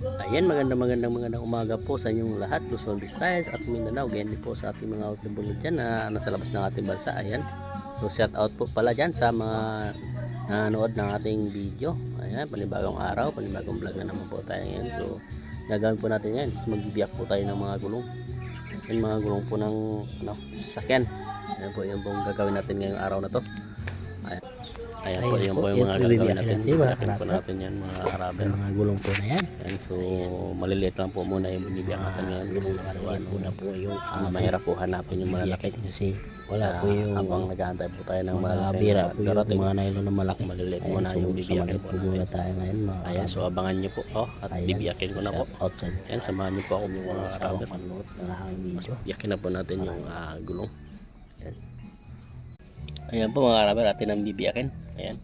Ayan, magandang umaga po sa inyong lahat, Luzon, Visayas at Mindanao. Ganyan din po sa ating mga OFW dyan na nasa labas ng ating bansa. Ayan, so shout out po pala dyan sa mga nanood ng ating video. Ayan, panibagong araw, panibagong vlog na naman po tayo ngayon. So gagawin po natin yan is magbibiyak po tayo ng mga gulong. Yung mga gulong po ng sasakyan. Ayan po yung pong gagawin natin ngayong araw na to. Ayan po, yun po yung mga gagawin natin. Bibiyakin po natin yan, mga harapan. Mga gulong po na yan. Ayan, so maliliit lang po muna yung binibiyak natin ngayon. Yan po na po yung Mahirap po hanapin yung malalaki. kasi wala po yung habang nag-aantay po tayo ng mga malalaki. bira po yung mga nylon na malaki. Maliliit Ayan, muna so, yung bibiyakin po po muna natin. tayo ngayon. Ayan, so abangan nyo po. At bibiyakin ko na po. Outside. Ayan, samahan nyo po ako mga harapan. Panood ng aking video. Biyakin na po natin yung gulong. Ayan. Ayan po mga harapan, natin ang bibiyakin. Ayan.